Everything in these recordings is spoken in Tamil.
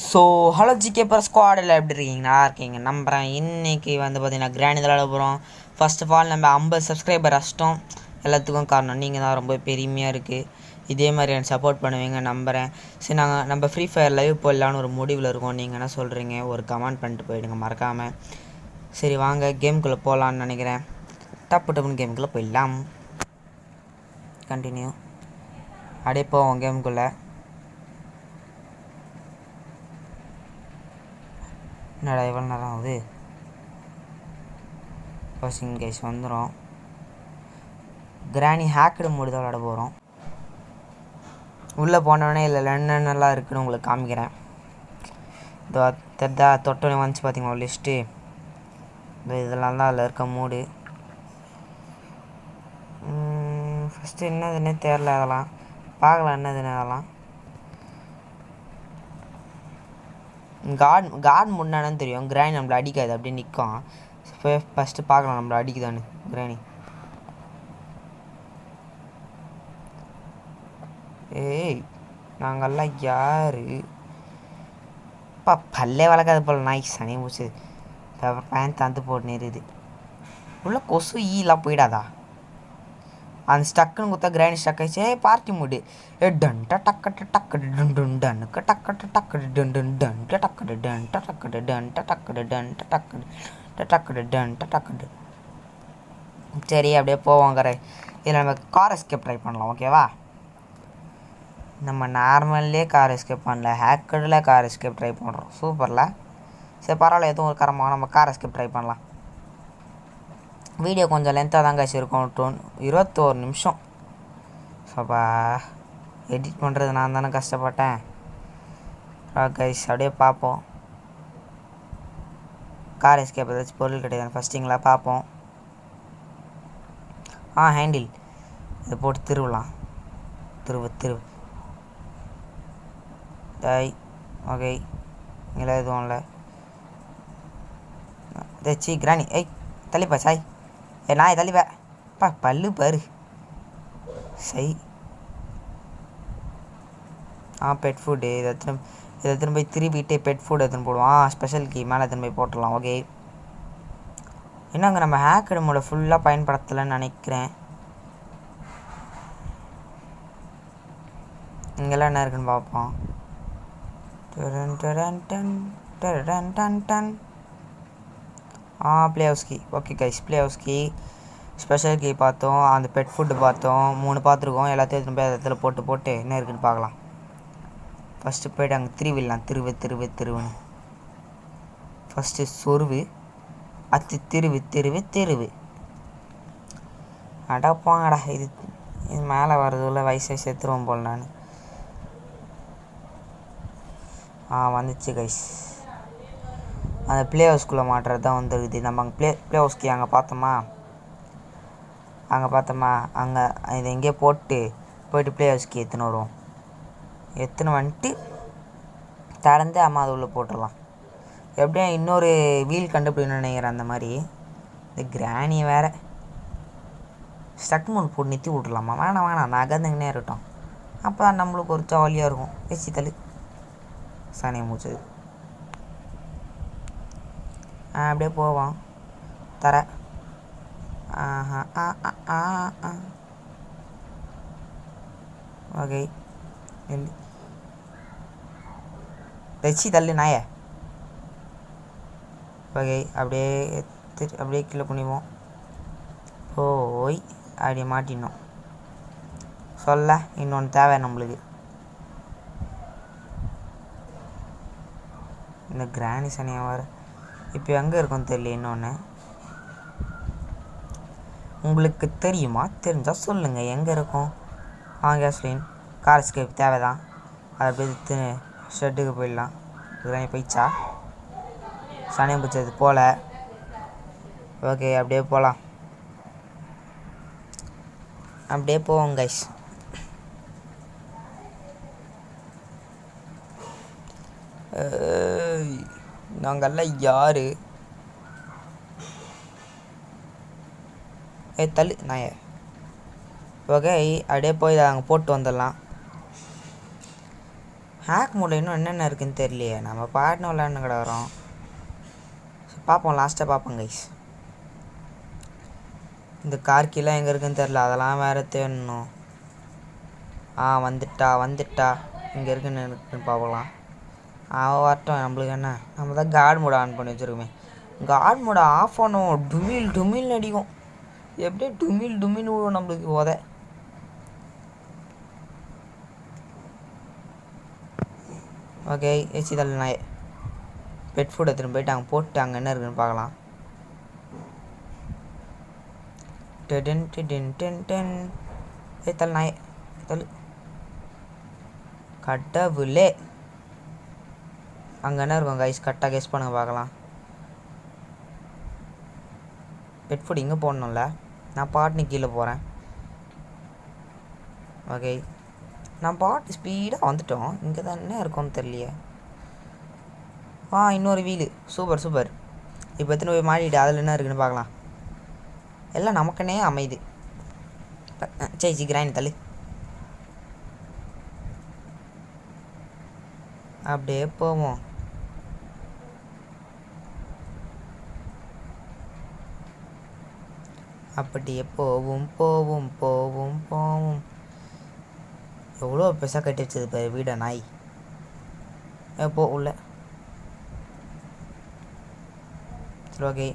ஸோ ஹலோ ஜிகே ஸ்குவாடில் எப்படி இருக்கீங்க? நல்லா இருக்கீங்க நம்புகிறேன். இன்றைக்கி வந்து பார்த்திங்கன்னா கிராணி விளாட போகிறோம். ஃபர்ஸ்ட் ஆஃப் ஆல் நம்ம 50 சப்ஸ்கிரைபர் அஷ்டம். எல்லாத்துக்கும் காரணம் நீங்கள் தான். ரொம்ப பெருமையாக இருக்குது. இதே மாதிரி எனக்கு சப்போர்ட் பண்ணுவீங்க நம்புகிறேன். சரி, நம்ம ஃப்ரீ ஃபயர் லைவ் போடலான்னு ஒரு முடிவில் இருக்கோம். நீங்கள் என்ன சொல்கிறீங்க? ஒரு கமெண்ட் பண்ணிட்டு போயிடுங்க மறக்காமல். சரி வாங்க கேமுக்குள்ளே போகலான்னு நினைக்கிறேன். டப்புன்னு கேமுக்குள்ளே போயிடலாம். கண்டினியூ அப்படியே போவோம் கேமுக்குள்ளே. என்னடா இவ்வளோ நேரம் ஆகுது? பர்சிங் கைஸ் வந்துடும். கிராணி ஹேக்கடு மோடு தான் விளாட போகிறோம். உள்ளே போனோடனே இல்லை என்னென்னலாம் இருக்குதுன்னு உங்களுக்கு காமிக்கிறேன். இதோ தொட்டோடனே வந்துச்சு பார்த்தீங்களா லிஸ்ட்டு. இதெல்லாம் தான் அதில் இருக்க மூடு. ஃபஸ்ட்டு என்னதுன்னே தெரில. அதெல்லாம் பார்க்கலாம் என்னதுன்னு. அதெல்லாம் கார்டு முன்னானு தெரியும். கிராணி நம்மளை அடிக்காது, அப்படியே நிற்கும். ஃபஸ்ட்டு பார்க்கலாம் நம்மளை அடிக்குதான்னு கிராணி. ஏய் நாங்கள்லாம் யார்? பல்லே வளர்க்காது போல் நாய்க்கு சனி மூச்சு. பேன் தந்து போட்டு நேருது. உள்ள கொசு ஈலாம் போயிடாதா? அந்த ஸ்டக்குன்னு கொடுத்தா கிராணி ஸ்டக் ஆயிடுச்சு. பார்ட்டி மூடு. டன்ட்ட டக்கட்டு டக்கடு டுன் டன்னுக்கு டக்கட்டு டக்கடு டுன் டன்ட்டு டக்கடு டன்ட்ட டக்கடு டன்ட்ட டக்கடு டன்ட்ட டக்கடு டக்கடு டன்ட்ட டக்கடு. சரி அப்படியே போவோம் கரை. இதில் நம்ம கார் எஸ்கேப் ட்ரை பண்ணலாம். ஓகேவா? நம்ம நார்மல்லே கார் எஸ்கேப் பண்ணல, ஹேக்கடில் கார் எஸ்கேப் ட்ரை பண்ணுறோம். சூப்பரில். சரி பரவாயில்ல, எதுவும் ஒரு காரமாக நம்ம கார் எஸ்கேப் ட்ரை பண்ணலாம். வீடியோ கொஞ்சம் லென்த்தாக தான் காய்ச்சி இருக்கும். 21 நிமிஷம். சப்பா எடிட் பண்ணுறது நான் தானே கஷ்டப்பட்டேன். கைஸ் அப்படியே பார்ப்போம். கார் எஸ்கேப் ஏதாச்சும் பொருள் கிடையாது ஃபஸ்ட்டிங்களா பார்ப்போம். ஹேண்டில் இதை போட்டு திருவலாம். திருவு டாய். ஓகே, இங்கே எதுவும் இல்லை. சி கிராணி ஏய் தள்ளிப்பா சாய். நான் தள்ளிப்பா பல்லு பாரு. சை பெட் ஃபுட்டு இதை எடுத்துன்னு போய் திருப்பிட்டு பெட் ஃபுட் எடுத்துன்னு போடுவோம். ஸ்பெஷல் கீ மேலே எடுத்துன்னு போய் போட்டுடலாம். ஓகே, இன்னும் அங்கே நம்ம ஹேக்கடு மோட ஃபுல்லாக பயன்படுத்தலைன்னு நினைக்கிறேன். இங்கெல்லாம் என்ன இருக்குன்னு பார்ப்போம். Play house key. Okay guys, play house key, special key பார்த்தோம். அந்த பெட் ஃபுட்டு பார்த்தோம். 3 பார்த்துருக்கோம். எல்லாத்தையும் எடுத்துன்னு போய் இடத்துல போட்டு என்ன இருக்குன்னு பார்க்கலாம். ஃபஸ்ட்டு போய்ட்டு அங்கே திருவிடலாம். திருவுன்னு ஃபஸ்ட்டு சொருவு அத்து திருவு. அடப்பாங்கடா, இது மேலே வர்றதுள்ள வயசை செத்துருவோம் போல் நான். வந்துச்சு கைஸ். அந்த ப்ளே ஹவுஸ்குள்ளே மாட்டுறது தான் வந்துருக்குது. நம்ம அங்கே ப்ளே ஹவுஸ்க்கு அங்கே பார்த்தோமா அங்கே இதை எங்கேயோ போயிட்டு ப்ளே ஹவுஸ்க்கு எடுத்துன்னு வருவோம். எடுத்துன்னு வந்துட்டு திறந்து அது உள்ளே போட்டுடலாம். எப்படியும் இன்னொரு வீல் கண்டுபிடிக்கணும்னு நினைக்கிறேன். அந்த மாதிரி இந்த கிராணியை வேறு ஸ்டக் மூணு போட்டு நிறுத்தி விட்றலாமா? வேணாம் நகர்ந்துங்கன்னே இருக்கட்டும். அப்போ தான் நம்மளுக்கு ஒரு ஜாலியாக இருக்கும். பேசி தள்ளு சனியை மூச்சது. அப்படியே போவோம். தர ஓகே வச்சு தள்ளு நாய. ஓகே அப்படியே கீழே குனிவோம். போய் அப்படியே மாட்டினோம். சொல்ல இன்னொன்று தேவை நம்மளுக்கு. இந்த கிராணி சனியாக வர இப்போ எங்கே இருக்குன்னு தெரியல. இன்னொன்று உங்களுக்கு தெரியுமா? தெரிஞ்சால் சொல்லுங்கள் எங்கே இருக்கும். கேஸ்லின் கார் எஸ்கேப் தேவை தான். அதை அப்படியே ஷெட்டுக்கு போயிடலாம். கிராணி போயிடுச்சா? சனியம் பிடிச்சது போல். ஓகே அப்படியே போகலாம். அப்படியே போவோம் கைஸ். நாங்கள்லாம் யார்? தள்ளு நாய. ஓகே அப்படியே போய் அங்கே போட்டு வந்துடலாம். ஹேக் மோடில் இன்னும் என்னென்ன இருக்குதுன்னு தெரியலையே. நம்ம பாட்டுன்னு விளையாண்டு கிடக்குறோம். பார்ப்போம், லாஸ்ட்டாக பார்ப்போம் கைஸ். இந்த கார் கீழே எங்கே இருக்குதுன்னு தெரில, அதெல்லாம் வேறு தேடணும். வந்துட்டா இங்கே இருக்குன்னு பார்க்கலாம். வரட்டும், நம்மளுக்கு என்ன, நம்ம தான் காட் மோட ஆன் பண்ணி வச்சுருக்கோமே. காட் மோட ஆஃப் பண்ணுவோம், டுமில் அடிக்கும். எப்படியே டுமில் விடுவோம் நம்மளுக்கு போத. ஓகே, ஏசி தள்ள நாய். பெட் ஃபுட் எடுத்துகிட்டு போயிட்டு அங்கே போட்டு அங்கே என்ன இருக்குன்னு பார்க்கலாம். தள்ள நாய் தள்ளு. கடவுளே, அங்கே என்ன இருக்கும் கைஸ்? கரெக்டாக கெஸ் பண்ணுங்க பார்க்கலாம். பெட் ஃபுட் இங்கே போடணும்ல, நான் பாட்னு கீழே போகிறேன். ஓகே, நான் பாட்டு ஸ்பீடாக வந்துட்டோம். இங்கே தான் என்ன இருக்கும்னு தெரியலையே. இன்னொரு வீலு. சூப்பர். இப்போ எத்தனை போய் மாட்டிட்டு அதில் என்ன இருக்குன்னு பார்க்கலாம். எல்லாம் நமக்குன்னே அமையுது. சரி கிராண்ட் தள்ளு. அப்படியே போவோம். அப்படியே போவும். எவ்வளோ பெருசாக கட்டி வச்சது இப்போ வீடை நாய். எப்போ உள்ள. சரி ஓகே,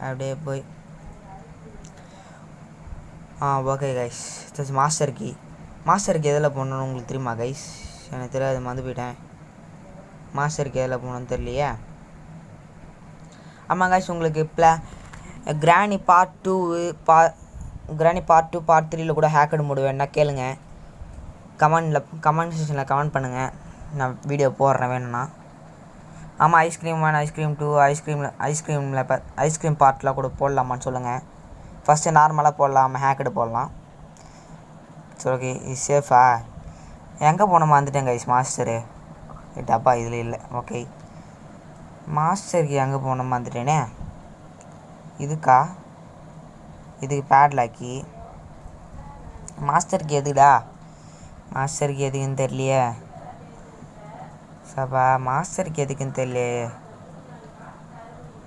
அப்படியே போய் ஓகே கைஸ். மாஸ்டர் கீ எதில் போடணுன்னு உங்களுக்கு தெரியுமா கைஸ்? எனக்கு தெரியாது, மறந்து போயிட்டேன். மாஸ்டர் கீ எதில் போகணுன்னு தெரியலையே. ஆமாம் கைஸ், உங்களுக்கு கிராணி பார்ட் 2 பார்ட் 3 கூட ஹேக்கட் மோடு வேணுன்னா கேளுங்க. கமெண்ட் செக்ஷனில் கமெண்ட் பண்ணுங்கள், நான் வீடியோ போடுறேன் வேணும்னா. ஆமாம், ஐஸ்கிரீம் 1 ஐஸ்கிரீம் 2 ஐஸ்கிரீம் பார்ட்லாம் கூட போடலாமான்னு சொல்லுங்கள். ஃபஸ்ட்டு நார்மலாக போடலாம், ஹேக்கடு போடலாம். சரி ஓகே, இது சேஃபா? எங்கே போனோமா வந்துட்டேன் கைஸ். மாஸ்டரு டப்பா இதில் இல்லை. ஓகே, மாஸ்டருக்கு எங்கே போனோமா வந்துட்டேனே. இதுக்கு பேட்லாக்கி. மாஸ்டருக்கு எதுடா? மாஸ்டருக்கு எதுக்குன்னு தெரியலையே. மாஸ்டருக்கு எதுக்குன்னு தெரியலையே.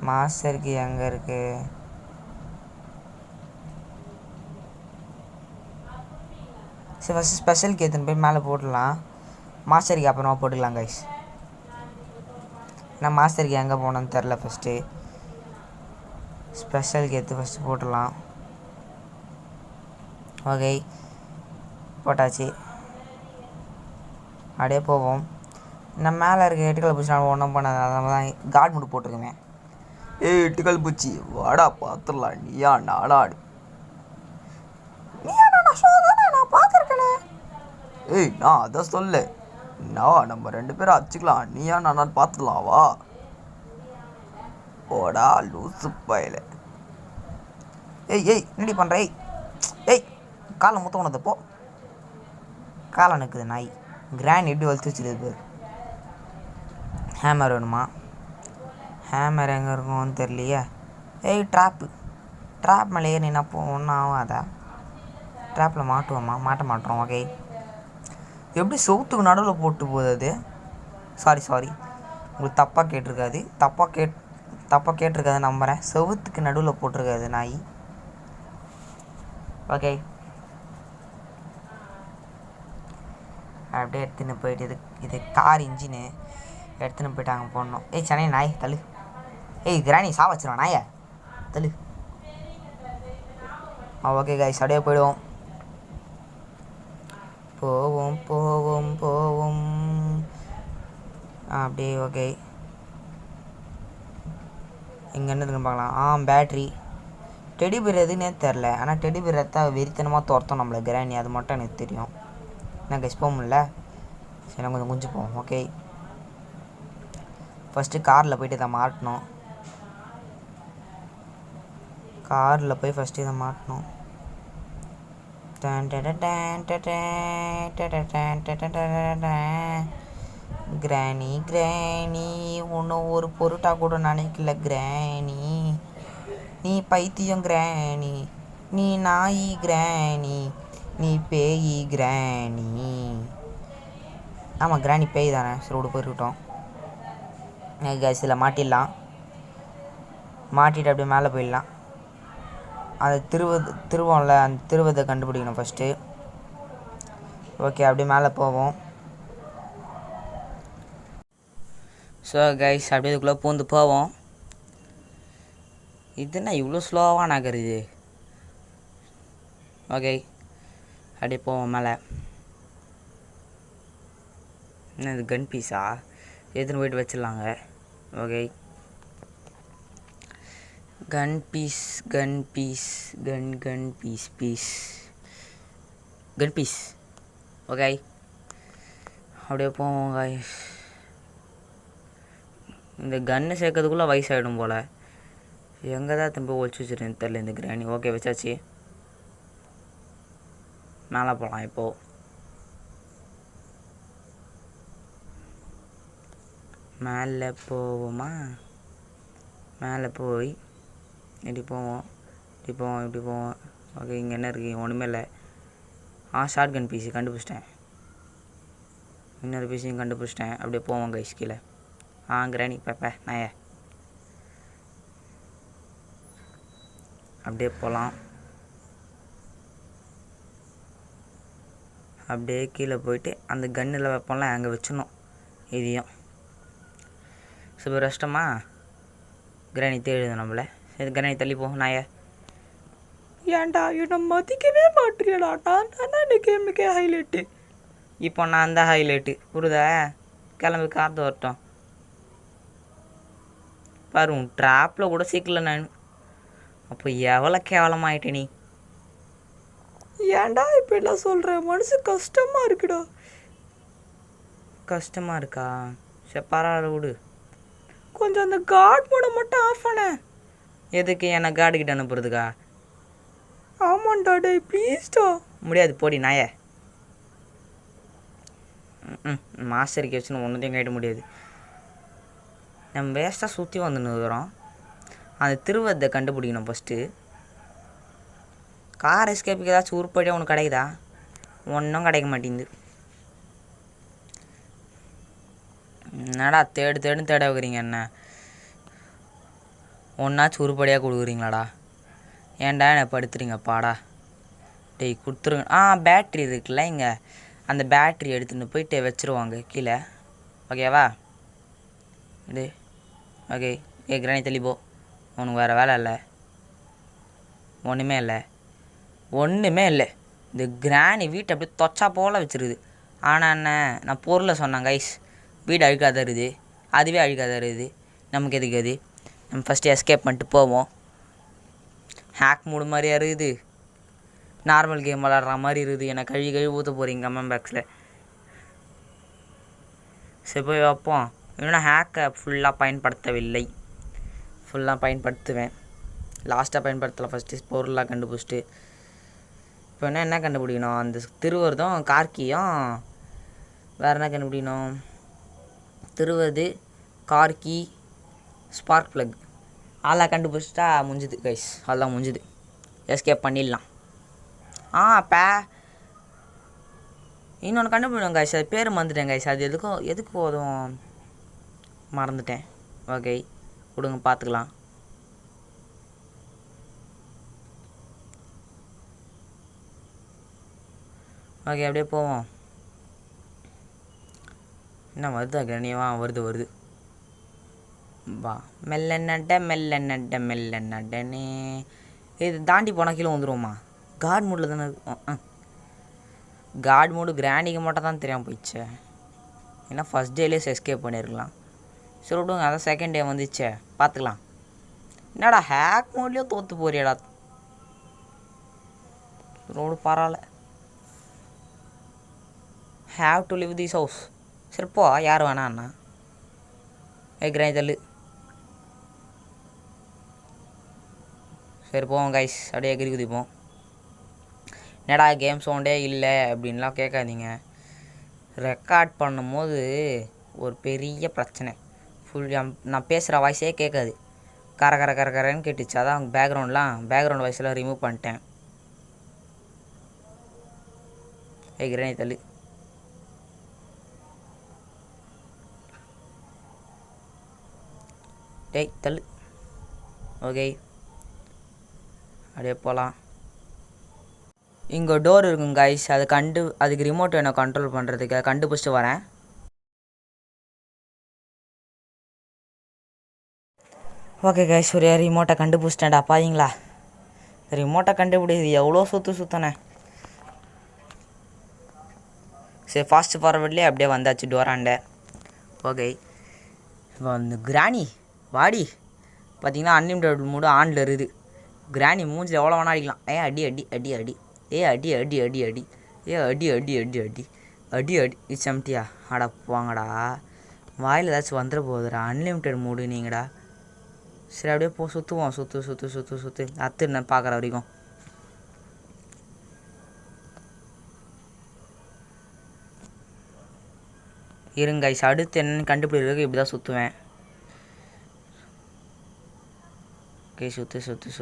மாஸ்டருக்கு எங்கே இருக்குது? சரி, ஃபஸ்ட்டு ஸ்பெஷலுக்கு எடுத்துன்னு போய் மேலே போட்டுடலாம். மாஸ்டருக்கு அப்புறமா போட்டுக்கலாம் கைஸ். நான் மாஸ்டருக்கு எங்கே போனோன்னு தெரில. ஃபஸ்ட்டு ஸ்பெஷலுக்கு எடுத்து ஃபஸ்ட்டு போட்டுடலாம். ஓகே, போட்டாச்சு. அப்படியே போவோம். நம்ம மேலே இருக்க எட்டுக்கல் பூச்சி நான் ஒன்றும் பண்ணாத, நம்ம தான் காட் மூடு போட்டிருக்கோமே. எட்டுக்கல் பூச்சி வாடா பார்த்துடலாம். நீயா நானாடு. நான் பார்த்துருக்கேனே. நான் அதை சொல்ல. நம்ம 2 பேரும் அடிச்சுக்கலாம். நீயா நானான்னு பார்த்துடலாம். வா ஓடா லூசு பையில. என்னடி பண்ணுற? காலை முத்த உனது போ. காலை நிற்குது நாய். கிராண்ட் எப்படி வளர்த்து வச்சுருது. ஹேமர் வேணுமா? ஹேமர் எங்கே இருக்கும்னு தெரியலையே. ட்ராப் மேலே ஏறி என்ன ஒன்றும் ஆகாதா? ட்ராப்பில் மாட்டுவோமா? மாட்ட மாட்டோம். ஓகே, எப்படி சவுத்துக்கு நடுவில் போட்டு போகுது அது? சாரி, உங்களுக்கு தப்பாக கேட்டிருக்காது. தப்பாக கேட்டிருக்காது நம்புகிறேன். செவுத்துக்கு நடுவில் போட்டிருக்காது நாய். ஓகே, அப்படியே எடுத்துன்னு போயிட்டு இது கார் இன்ஜினு எடுத்துன்னு போயிட்டு அங்கே போடணும். சென்னை நாய் தள்ளு. கிராணி சா வச்சிருவான் நாயை தள்ளு. ஓகே கைஸ், அப்படியே போயிடுவோம். போவோம் அப்படியே. ஓகே, இங்கே என்ன இருக்குன்னு பார்க்கலாம். பேட்ரி. டெடி பேர் எதுன்னே தெரில. ஆனால் டெடி பேர் எடுத்தால் வெறித்தனமாக துரத்தோம் நம்மளை கிராணி. அது மட்டும் எனக்கு தெரியும். நான் கெஸ் போக முடியல. சரி, நான் கொஞ்சம் குஞ்சு போவோம். ஓகே, ஃபஸ்ட்டு காரில் போய்ட்டு இதை மாட்டணும். காரில் போய் ஃபஸ்ட்டு இதை மாட்டணும். கிராணி இன்னும் ஒரு பொருட்டா கூட நினைக்கல கிராணி. நீ பைத்தியம் கிராணி, நீ நாயி கிராணி, நீ பேயி கிராணி. ஆமாம் கிராணி பேய் தானே, சரி விடு போயிருக்கட்டும். கைஸ் இதில் மாட்டிடலாம். மாட்டிட்டு அப்படியே மேலே போயிடலாம். அந்த திருவோம்ல, அந்த திருவத்தை கண்டுபிடிக்கணும் ஃபஸ்ட்டு. ஓகே அப்படியே மேலே போவோம். ஸோ கைஸ் அப்படியே இதுக்குள்ளே பூந்து போவோம். இதுன்னா இவ்வளோ ஸ்லோவாக நகருது. ஓகே அப்படியே போவோம் மேலே. என்ன இது கன் பீஸா? எடுத்துன்னு போயிட்டு வச்சிடலாங்க. ஓகே கன் பீஸ் கன் பீஸ். ஓகே அப்படியே போவோம் கைஸ். இந்த கன்று சேர்க்கறதுக்குள்ளே வயசாகிடும் போல். எங்கே தான் திரும்ப ஒழிச்சு வச்சுருந்தேன் தெரில இந்த கிராணி. ஓகே வச்சாச்சு. மேலே போகலாம் இப்போது. மேலே போவோமா? மேலே போய் இப்படி போவோம். ஓகே இங்கே என்ன இருக்குது? ஒன்றுமே இல்லை. ஷார்ட் கன் பீஸு கண்டுபிடிச்சிட்டேன். இன்னொரு பீஸையும் கண்டுபிடிச்சிட்டேன். அப்படியே போவோம் கைஸ் கீழே. கிராணி பேப்ப நாய. அப்படியே போகலாம். அப்படியே கீழே போயிட்டு அந்த கன்னில் வைப்போம்ல அங்கே வச்சிடணும் இதையும். சூப்பர் கஷ்டமா? கிராணி தேடுது நம்மளை. சரி கிராணி தள்ளி போகும் நாய. ஏன்டா என்னை மதிக்கவே மாட்டேறியடா. நான் தானே இந்த கேமுக்கே ஹைலைட்டு. இப்போ நான் தான் ஹைலைட்டு புரியுதா? கிளம்பி காற்று வரட்டும். பாரு உன் ட்ராப்பில் கூட சிக்கல நான். அப்போ எவ்வளோ கேவலமாயிட்டே நீ. ஏன்டா இப்போ எல்லாம் சொல்கிறேன்? மனசு கஷ்டமாக இருக்குடா. கஷ்டமாக இருக்கா? சரி பரவாயில்ல விடு. கொஞ்சம் அந்த கார்ட் மோடை மட்டும் ஆஃப் பண்ண. எதுக்கு? என்னை கார்டுக்கிட்ட அனுப்புறதுக்கா? ஆமாண்டா டே ப்ளீஸ்டா. முடியாது போடி நாய. மாஸ்டருக்கு வச்சுன்னு ஒன்றுத்தையும் கேட்ட முடியாது. நம்ம வேஸ்ட்டாக சுற்றி வந்துன்னு இருக்கிறோம். அந்த திருவத்தை கண்டுபிடிக்கணும் ஃபஸ்ட்டு. கார் எஸ்கேப்புக்கு ஏதாச்சும் உருப்படியாக ஒன்று கிடைக்குதா? ஒன்றும் கிடைக்க மாட்டேங்குது. என்னடா தேடுன்னு தேட வைக்கிறீங்க என்ன? ஒன்றாச்சும் உருப்படியாக கொடுக்குறீங்களாடா? ஏன்டா என்னை படுத்துறீங்க பாடா? டேய் கொடுத்துருங்க. பேட்ரி இருக்குல்ல இங்கே, அந்த பேட்ரி எடுத்துன்னு போயிட்டு வச்சுருவாங்க கீழே. ஓகேவா? இது ஓகே. கிராணி தள்ளி போ. உனக்கு வேறு வேலை இல்லை. ஒன்றுமே இல்லை. இந்த கிராணி வீட்டை அப்படியே தொச்சா போல் வச்சுருது. ஆனால் என்ன, நான் பொருளை சொன்னேன் கைஸ். வீடு அழுக்காத இருக்குது, அதுவே அழுக்காத இருக்குது. நமக்கு எதுக்கு அது? நம்ம ஃபஸ்ட்டு எஸ்கேப் பண்ணிட்டு போவோம். ஹேக் மூடு மாதிரியா இருக்குது, நார்மல் கேம் விளாட்ற மாதிரி இருக்குது. என்னை கழுவி ஊற்ற போகிறீங்க கமெண்ட் பாக்ஸில். சரி போய் வைப்போம். இன்னும் ஹேக்கை ஃபுல்லாக பயன்படுத்தவில்லை. ஃபுல்லாக பயன்படுத்துவேன். லாஸ்ட்டாக பயன்படுத்தலாம். ஃபஸ்ட்டு பொருளாக கண்டுபிடிச்சிட்டு இப்போ என்ன கண்டுபிடிக்கணும்? அந்த திருவருதும் கார்கியும். வேறு என்ன கண்டுபிடிக்கணும்? திருவது, கார்கி, ஸ்பார்க் ப்ளக். அதெல்லாம் கண்டுபிடிச்சிட்டா முடிஞ்சுது கைஸ். அதெல்லாம் முடிஞ்சுது. எஸ்கேப் பண்ணிடலாம். இன்னொன்று கண்டுபிடிக்கணும் கைஸ். அது பேர் மறந்துட்டேன் கைஸ். அது எதுக்கு போதும் மறந்துட்டேன். ஓகே கொடுங்க பார்த்துக்கலாம். ஓகே அப்படியே போவோம். என்ன வருதா கிரணியவா? வருது. வா மெல்ல நடனே. இது தாண்டி போனால் கீழே வந்துடுவோமா? கார்டு மூடில் தானே இருக்கும். கார்டு மூடு கிராண்டிக்கு மட்டும் தான் தெரியாமல் போயிடுச்சே. ஏன்னா ஃபஸ்ட் டேலேயே எஸ்கேப் பண்ணியிருக்கலாம். சரி விடுங்க, அதான் செகண்ட் டே வந்துச்சே பார்த்துக்கலாம். என்னடா ஹேக் மோட்லேயோ தோற்று போறியடா. ரோடு பரவாயில்ல. Have to live this house. சரி போ, யார் வேணா அண்ணா. கிராணி தள்ளு. சரி போவோம் கைஸ். அப்படியே எகிரி குதிப்போம். என்னடா கேம் சவுண்டே இல்லை அப்படின்லாம் கேட்காதீங்க. ரெக்கார்ட் பண்ணும்போது ஒரு பெரிய பிரச்சனை. நான் பேசுகிற வாய்ஸே கேட்காது. கரன்னு கேட்டுச்சு. அதான் பேக்ரவுண்ட் வாய்ஸெல்லாம் ரிமூவ் பண்ணிட்டேன். கிராணி தள்ளு. டேய் தள்ளு. ஓகே அப்படியே போகலாம். இங்கே டோர் இருக்குங்க கைஸ், அதுக்கு ரிமோட் வேணும் கண்ட்ரோல் பண்ணுறதுக்கு. அதை கண்டுபிடிச்சிட்டு வரேன். ஓகே கைஸ், ஒரு ரிமோட்டை கண்டுபிடிச்சிட்டேன்டா பாத்தீங்களா. ரிமோட்டை கண்டுபிடிக்குது எவ்வளோ சுற்றினேன். சரி, ஃபாஸ்ட் ஃபார்வர்ட்லேயே அப்படியே வந்தாச்சு டோராண்ட. ஓகே, இப்போ அந்த கிராணி வாடி பார்த்தீங்கன்னா அன்லிமிட்டட் மூடு ஆனில் இருக்குது. கிராணி மூஞ்சில் எவ்வளோ வேணா அடிக்கலாம். அடி அடி அடி அடி அடி அடி அடி அடி அடி அடி அடி அடி அடி அடி சம்ட்டியா அடா போங்கடா, வாயில் ஏதாச்சும் வந்துட போகுதுடா. அன்லிமிட்டட் மூடு நீங்கடா. சரி அப்படியே சுற்றுவோம். சுற்று நான் பார்க்குற வரைக்கும். இருங்க கைஸ், அடுத்து என்னென்னு கண்டுபிடிக்கிறதுக்கு இப்படி தான் சுற்றுவேன். ஓகே, சுற்றுன்னு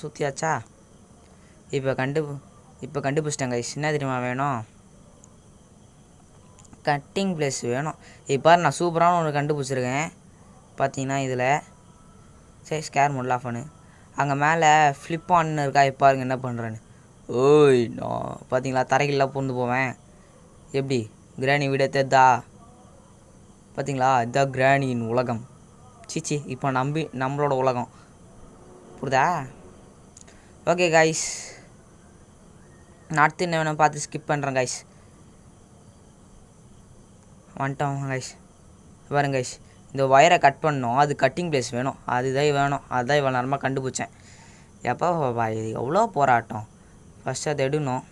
சுற்றியாச்சா. இப்போ கண்டுபிடிச்சிட்டேன் கைஸ். என்ன தெரியுமா வேணும்? கட்டிங் பிளேஸ் வேணும். இப்போ நான் சூப்பரான ஒன்று கண்டுபிடிச்சிருக்கேன். பார்த்தீங்கன்னா இதில் சரி ஸ்கேர் மோடில் ஆஃப் பண்ணு. அங்கே மேலே ஃப்ளிப் ஆன்னு இருக்கா. பாருங்க என்ன பண்ணுறேன்னு. ஓய் நான் பார்த்தீங்களா தரைகள்லாம் பூந்து போவேன். எப்படி கிராணி வீடை தெரிதா? பார்த்தீங்களா, இதுதான் கிராணியின் உலகம். சீச்சி, இப்போ நம்மளோட உலகம் புரியுதா? ஓகே கைஸ், நான் அடுத்து என்ன வேணும் பார்த்து ஸ்கிப் பண்ணுறேன் கைஸ். வந்துட்டோம் கைஸ். பாருங்க கைஸ், இந்த ஒயரை கட் பண்ணோம். அது கட்டிங் பிளேஸ் வேணும். அதுதான் இவ்வளோ நேரமாக கண்டுபிடிச்சேன். எப்போ இது எவ்வளோ போராட்டம். ஃபஸ்ட்டு அதை எடுக்கணும்.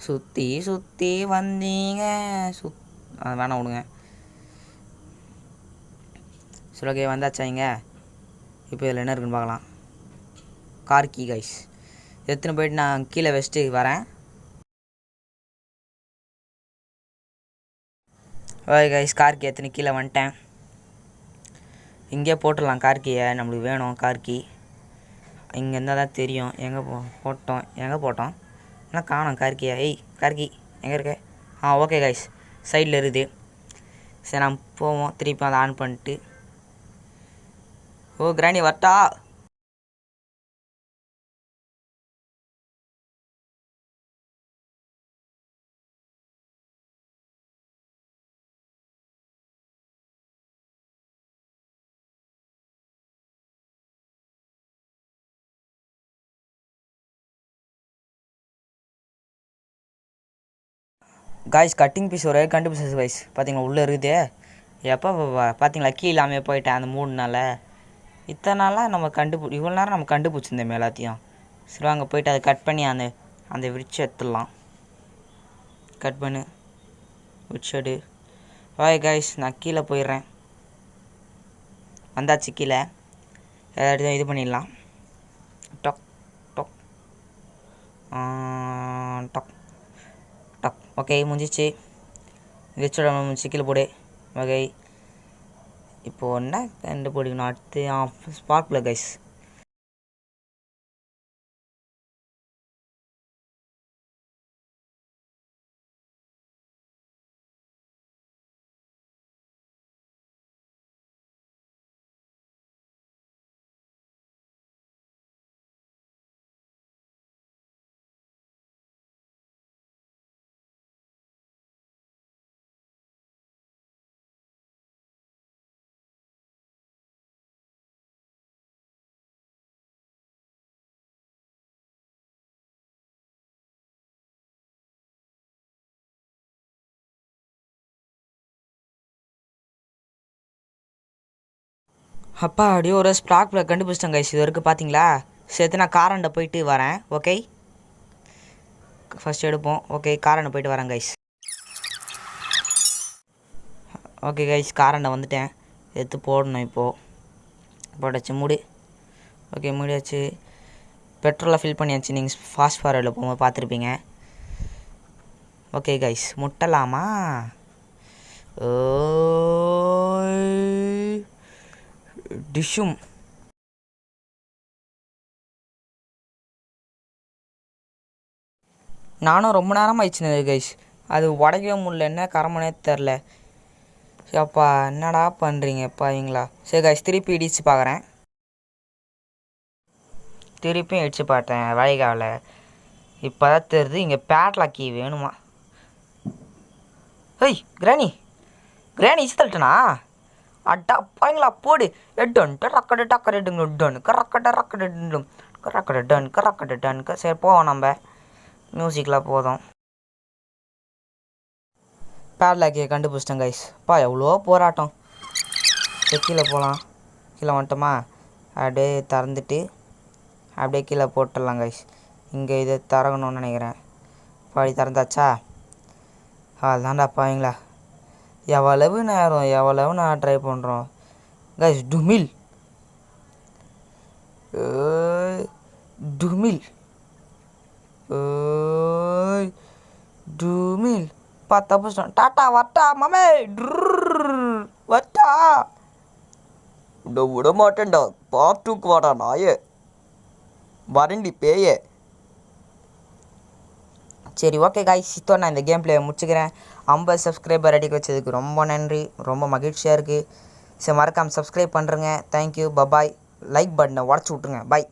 சுற்றி வந்தீங்க. அது வேணாம் விடுங்க. சரி ஓகே, வந்தாச்சா இங்கே. இப்போ இதில் என்ன இருக்குன்னு பார்க்கலாம். கார் கீ கைஸ், எடுத்துன்னு போயிட்டு நான் கீழே வச்சுட்டு வரேன். ஓகே கைஸ், கார் கீ எடுத்துன்னு கீழே வந்துட்டேன். இங்கே போட்டுடலாம் கார் கீயை. நம்மளுக்கு வேணும் கார் கீ. இங்கே இருந்தால் தான் தெரியும் எங்கே போட்டோம். ஆனால் காணோம் கார் கீயா. கார் கீ எங்கே இருக்க? ஓகே கைஸ், சைடில் இருக்குது. சரி நான் போவோம். திருப்பி அதை ஆன் பண்ணிட்டு. கிராணி வரட்டா? காய்ஸ், கட்டிங் பீஸ் ஒரு கண்டுபிடிச்சது கைஸ். பார்த்தீங்களா உள்ளே இருக்குது. எப்போ பார்த்தீங்களா கீ இல்லாமல் போயிட்டேன் அந்த 3 நாளில். இத்தனை நாளாக நம்ம இவ்வளோ நேரம் நம்ம கண்டுபிடிச்சிருந்தோம் எல்லாத்தையும். சரி வாங்க போயிட்டு அதை கட் பண்ணி அந்த விரிச்சு எடுத்துடலாம். கட் பண்ணு விரிச்செடு. ஓகே காய்ஸ், நான் கீழே போயிடுறேன். வந்தாச்சு கீழே. ஏதாவது இது பண்ணிடலாம். டொக் டொக் டொக் டக். ஓகே முடிஞ்சிச்சு. விரிச்சோட முடிச்சு கீழே போடு. ஓகே, இப்போது என்ன கண்டுபிடிக்கணும் அடுத்து? Spark plug guys. அப்பா அப்படியே ஒரு ஸ்பார்க் ப்ளக் கண்டுபிடிச்சிட்டேன் கைஸ். இது வரைக்கும் பார்த்தீங்களா. சேர்த்து நான் காரண்டை போயிட்டு வரேன். ஓகே, ஃபஸ்ட் எடுப்போம். ஓகே, காரண்டை போயிட்டு வரேன் கைஸ். ஓகே கைஸ், காரண்டை வந்துட்டேன். எடுத்து போடணும். இப்போது போட்டாச்சு. மூடு. ஓகே மூடியாச்சு. பெட்ரோலை ஃபில் பண்ணியாச்சு. நீங்கள் ஃபாஸ்ட் ஃபார்வர்டில் போகும்போது பார்த்துருப்பீங்க. Okay guys, முட்டலாமா? டிஷ்ஷும் நானும் ரொம்ப நேரமாக ஆயிடுச்சுன்னு கைஸ். அது உடைக்கவே முடியல, என்ன கரமனே தெரில. அப்பா என்னடா பண்ணுறீங்கப்பா இவங்களா. சரி கைஸ், திருப்பி இடிச்சு பார்க்குறேன். திருப்பியும் இடிச்சு பார்த்தேன் வளைகாவில். இப்போ தான் தெரியுது இங்கே பேட்லாக் கீ வேணுமா. ஏய் கிராணி இச்சு தள்ளிட்டனா. அட்டா பாங்களா போடு. எட்டன் ரக்கட டக்கட டன் கரக்கட ரக்கட டன் கரக்கட டன் கரக்கட டன். சரி போவோம், நம்ம மியூசிக்கில் போதும். பேட்லாக்கியை கண்டுபிடிச்சிட்டேன் கைஸ். எவ்வளோ போராட்டம். சரி கீழே போகலாம். கீழே வந்துட்டோமா, அப்படியே திறந்துட்டு அப்படியே கீழே போட்டுடலாம் கைஸ். இங்கே இதை திறக்கணும்னு நினைக்கிறேன். பாடி திறந்தாச்சா. அதுதான்டா பாவீங்களா, எவ்வளவு நேரம் ட்ரை பண்ணுறோம் கைஸ். டுமில் டுமில் டுமில் பார்த்தா புஷ்டம். டாட்டா வட்டா மாமே வட்டா. விட மாட்டேன்டா, பார்ட்டுக்கு வாடா நாயே, வரண்டி பேயே. சரி ஓகே காய்ஸ், நான் இந்த கேம் பிளேயை முடிச்சுக்கிறேன். 50 சப்ஸ்கிரைபர் அடிக்க வச்சதுக்கு ரொம்ப நன்றி, ரொம்ப மகிழ்ச்சியாக இருக்குது. சரி மறக்காமல் சப்ஸ்கிரைப் பண்ணுறேங்க. Thank you, bye bye. லைக் பட்டனை உடச்சி விட்ருங்க. பாய்.